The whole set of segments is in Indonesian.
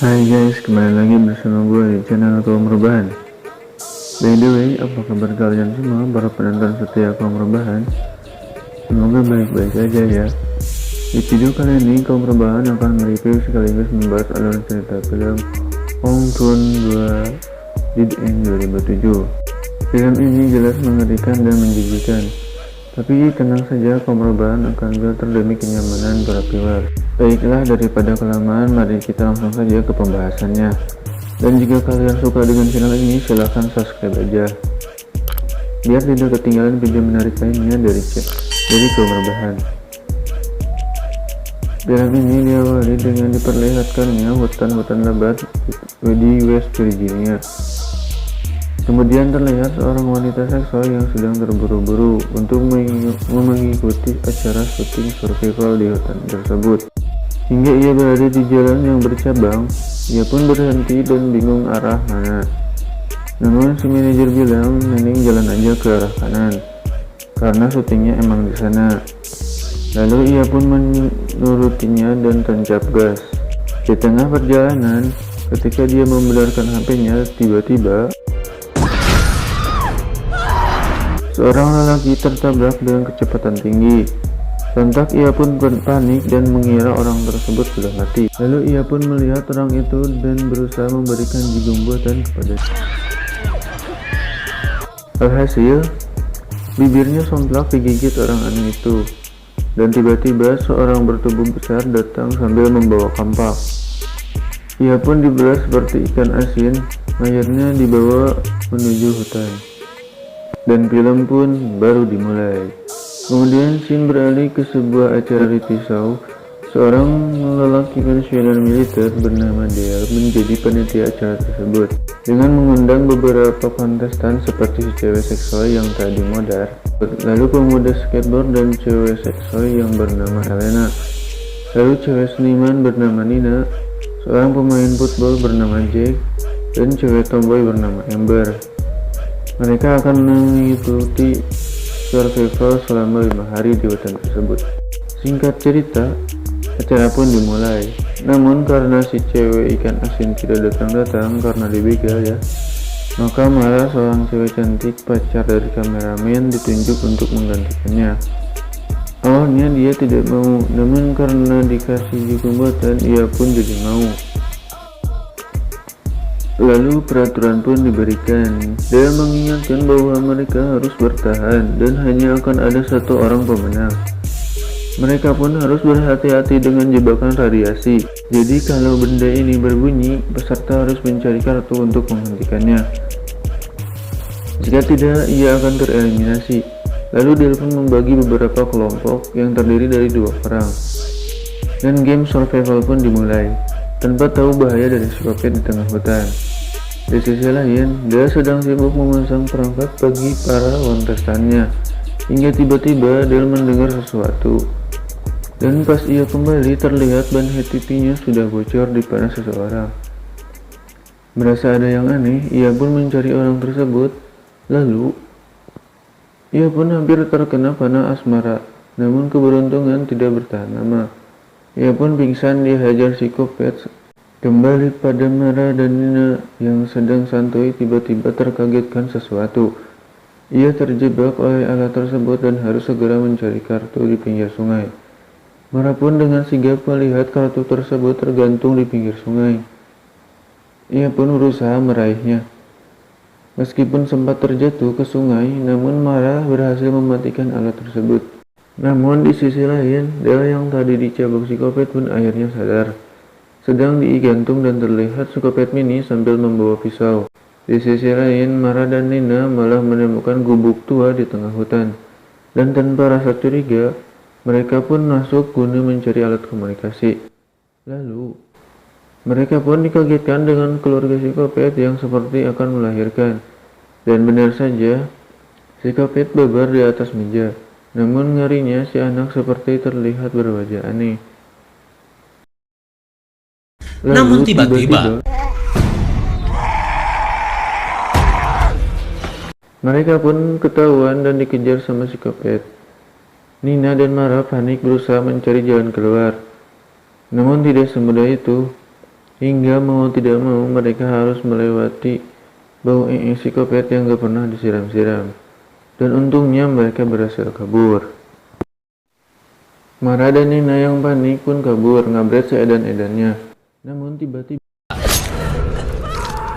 Hai guys, kembali lagi bersama gue di channel Kaum Rebahan. By the way, apa kabar kalian semua para penonton setia Kaum Rebahan? Semoga baik-baik aja ya. Di video kali ini Kaum Rebahan akan mereview sekaligus membahas alur cerita film Ong Tuan 2 Dead End 2007. Film ini jelas mengerikan dan menjijikan, tapi tenang saja, Kaum Rebahan akan filter demi kenyamanan para viewer. Baiklah, daripada kelamaan, mari kita langsung saja ke pembahasannya. Dan jika kalian suka dengan channel ini, silahkan subscribe aja, biar tidak ketinggalan video menarik lainnya dari Kaum Rebahan. Film ini diawali dengan diperlihatkannya hutan-hutan lebat di West Virginia. Kemudian terlihat seorang wanita seksual yang sedang terburu-buru untuk mengikuti acara syuting survival di hutan tersebut. Hingga ia berada di jalan yang bercabang, ia pun berhenti dan bingung arah mana. Namun si manajer bilang, mending jalan aja ke arah kanan, karena syutingnya emang di sana. Lalu ia pun menurutinya dan tancap gas. Di tengah perjalanan, ketika dia membenarkan HP-nya, tiba-tiba seorang lelaki tertabrak dengan kecepatan tinggi. Sontak ia pun panik dan mengira orang tersebut sudah mati. Lalu ia pun melihat orang itu dan berusaha memberikan jagung buatan kepadanya. Alhasil, bibirnya somplak digigit orang aneh itu. Dan tiba-tiba seorang bertubuh besar datang sambil membawa kampak. Ia pun dibelah seperti ikan asin, mayatnya dibawa menuju hutan. Dan film pun baru dimulai. Kemudian scene beralih ke sebuah acara reality show. Seorang lelaki pensiunan militer bernama Dale menjadi panitia acara tersebut dengan mengundang beberapa kontestan seperti si cewek seksual yang tadi modar, lalu pemuda skateboard dan cewek seksual yang bernama Helena, lalu cewek seniman bernama Nina, seorang pemain football bernama Jack, dan cewek tomboy bernama Amber. Mereka akan mengikuti survival selama 5 hari di hutan tersebut. Singkat cerita, acara pun dimulai. Namun karena si cewek ikan asin tidak datang-datang karena dibegal ya, maka malah seorang cewek cantik pacar dari kameramen ditunjuk untuk menggantikannya. Awalnya dia tidak mau, namun karena dikasih jagung buatan, ia pun jadi mau. Lalu peraturan pun diberikan. Dia mengingatkan bahwa mereka harus bertahan dan hanya akan ada satu orang pemenang. Mereka pun harus berhati-hati dengan jebakan radiasi. Jadi kalau benda ini berbunyi, peserta harus mencari kartu untuk menghentikannya. Jika tidak, ia akan tereliminasi. Lalu dia pun membagi beberapa kelompok yang terdiri dari 2 orang. Dan game survival pun dimulai, tanpa tahu bahaya dari psikopat di tengah hutan. Di sisi lain, dia sedang sibuk memasang perangkat bagi para kontestannya, hingga tiba-tiba dia mendengar sesuatu. Dan pas ia kembali, terlihat ban head TV-nya sudah bocor di panas seseorang. Merasa ada yang aneh, ia pun mencari orang tersebut. Lalu, ia pun hampir terkena panah asmara, namun keberuntungan tidak bertahan lama. Ia pun pingsan dihajar psikopat. Kembali pada Mara dan Nina yang sedang santuy, tiba-tiba terkagetkan sesuatu. Ia terjebak oleh alat tersebut dan harus segera mencari kartu di pinggir sungai. Mara pun dengan sigap melihat kartu tersebut tergantung di pinggir sungai. Ia pun berusaha meraihnya. Meskipun sempat terjatuh ke sungai, namun Mara berhasil mematikan alat tersebut. Namun di sisi lain, Dale yang tadi dicabak psikopat pun akhirnya sadar. Sedang digantung dan terlihat psikopat mini sambil membawa pisau. Di sisi lain, Mara dan Nina malah menemukan gubuk tua di tengah hutan. Dan tanpa rasa curiga, mereka pun masuk guna mencari alat komunikasi. Lalu, mereka pun dikagetkan dengan keluarga psikopat yang seperti akan melahirkan. Dan benar saja, psikopat babar di atas meja. Namun ngerinya si anak seperti terlihat berwajah aneh. Namun tiba-tiba mereka pun ketahuan dan dikejar sama psikopat. Nina dan Mara panik berusaha mencari jalan keluar. Namun tidak semudah itu. Hingga mau tidak mau mereka harus melewati bau psikopat yang gak pernah disiram-siram. Dan untungnya mereka berhasil kabur. Mara dan Nina yang panik pun kabur, ngabret seedan-edannya. Namun tiba-tiba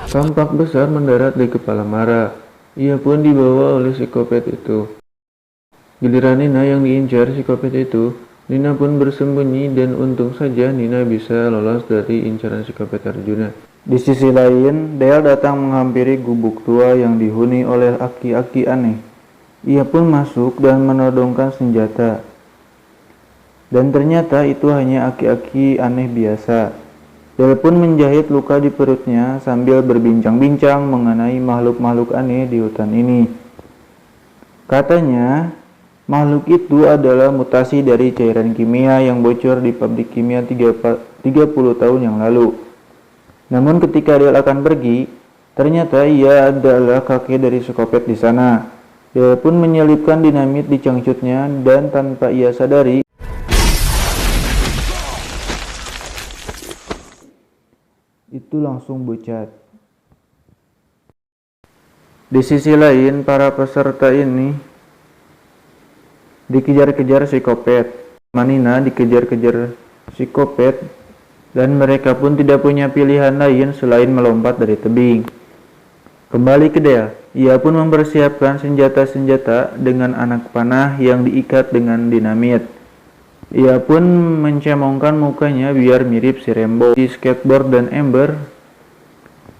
kampak besar mendarat di kepala Mara. Ia pun dibawa oleh psikopat itu. Giliran Nina yang diincar psikopat itu, Nina pun bersembunyi dan untung saja Nina bisa lolos dari incaran psikopat Arjuna. Di sisi lain, Dale datang menghampiri gubuk tua yang dihuni oleh aki-aki aneh. Ia pun masuk dan menodongkan senjata. Dan ternyata itu hanya aki-aki aneh biasa. Dale pun menjahit luka di perutnya sambil berbincang-bincang mengenai makhluk-makhluk aneh di hutan ini. Katanya, makhluk itu adalah mutasi dari cairan kimia yang bocor di pabrik kimia 30 tahun yang lalu. Namun ketika Dale akan pergi, ternyata ia adalah kakek dari psikopat di sana. Dale pun menyelipkan dinamit di cangcutnya dan tanpa ia sadari, itu langsung bucat. Di sisi lain, para peserta ini dikejar-kejar psikopat. Nina dikejar-kejar psikopat dan mereka pun tidak punya pilihan lain selain melompat dari tebing. Kembali ke Dale, ia pun mempersiapkan senjata-senjata dengan anak panah yang diikat dengan dinamit. Ia pun mencemongkan mukanya biar mirip si Rambo, si Skateboard dan Amber.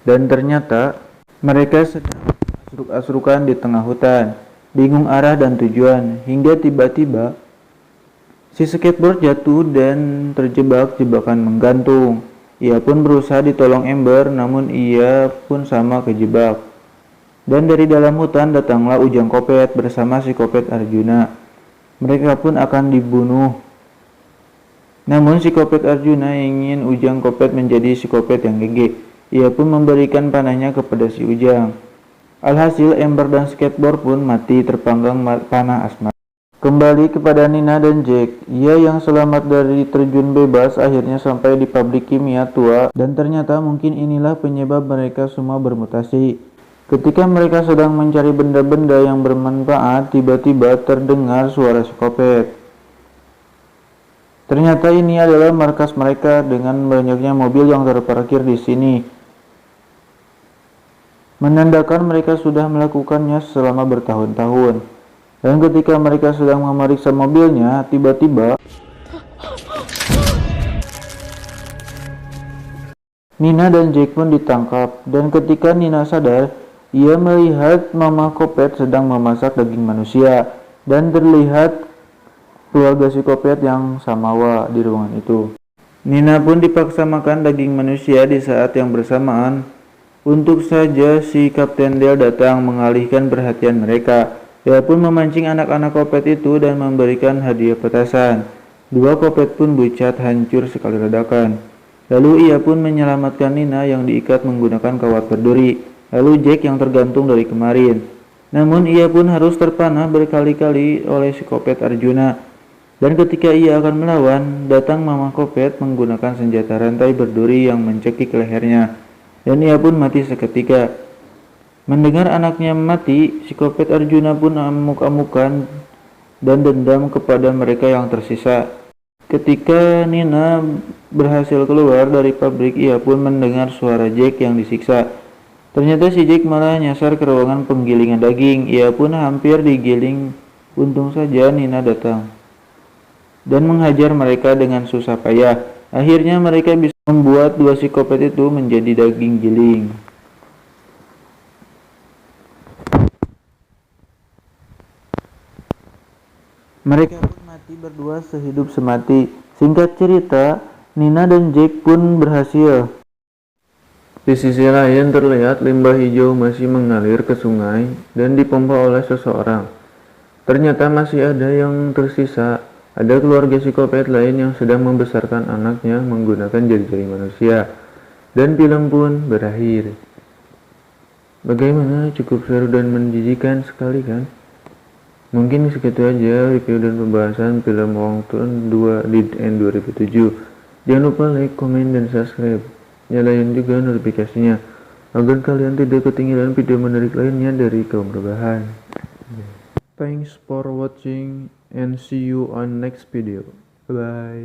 Dan ternyata mereka sedang asruk-asrukan di tengah hutan, bingung arah dan tujuan, hingga tiba-tiba si Skateboard jatuh dan terjebak jebakan menggantung. Ia pun berusaha ditolong Amber, namun ia pun sama kejebak. Dan dari dalam hutan datanglah Ujang Kopet bersama psikopat Arjuna. Mereka pun akan dibunuh. Namun psikopat Arjuna ingin Ujang Kopet menjadi psikopat yang gege. Ia pun memberikan panahnya kepada si Ujang. Alhasil Amber dan Skateboard pun mati terpanggang panah asmara. Kembali kepada Nina dan Jack, ia yang selamat dari terjun bebas akhirnya sampai di pabrik kimia tua dan ternyata mungkin inilah penyebab mereka semua bermutasi. Ketika mereka sedang mencari benda-benda yang bermanfaat, tiba-tiba terdengar suara psikopat. Ternyata ini adalah markas mereka dengan banyaknya mobil yang terparkir di sini. Menandakan mereka sudah melakukannya selama bertahun-tahun. Dan ketika mereka sedang memeriksa mobilnya, tiba-tiba Nina dan Jack pun ditangkap. Dan ketika Nina sadar, ia melihat Mama Kopet sedang memasak daging manusia. Dan terlihat keluarga psikopat yang samawa di ruangan itu. Nina pun dipaksa makan daging manusia di saat yang bersamaan. Untuk saja si Kapten Dale datang mengalihkan perhatian mereka. Dia pun memancing anak-anak kopet itu dan memberikan hadiah petasan. Dua kopet pun bucat hancur sekali ledakan. Lalu ia pun menyelamatkan Nina yang diikat menggunakan kawat berduri. Lalu Jack yang tergantung dari kemarin. Namun ia pun harus terpanah berkali-kali oleh psikopat Arjuna. Dan ketika ia akan melawan, datang Mama Kopet menggunakan senjata rantai berduri yang mencekik lehernya. Dan ia pun mati seketika. Mendengar anaknya mati, psikopat Arjuna pun amuk-amukan dan dendam kepada mereka yang tersisa. Ketika Nina berhasil keluar dari pabrik, ia pun mendengar suara Jack yang disiksa. Ternyata si Jack malah nyasar ke ruangan penggilingan daging. Ia pun hampir digiling. Untung saja Nina datang dan menghajar mereka dengan susah payah. Akhirnya mereka bisa membuat dua psikopat itu menjadi daging giling. Mereka pun mati berdua sehidup semati. Singkat cerita, Nina dan Jack pun berhasil. Di sisi lain terlihat limbah hijau masih mengalir ke sungai dan dipompa oleh seseorang. Ternyata masih ada yang tersisa. Ada keluarga psikopat lain yang sedang membesarkan anaknya menggunakan jari-jari manusia. Dan film pun berakhir. Bagaimana? Cukup seru dan menjijikan sekali kan? Mungkin segitu aja review dan pembahasan film Wong Tun 2 di End 2007. Jangan lupa like, komen, dan subscribe. Nyalain juga notifikasinya agar kalian tidak ketinggalan video menarik lainnya dari Kaum Rebahan. Thanks for watching and see you on next video. Bye bye.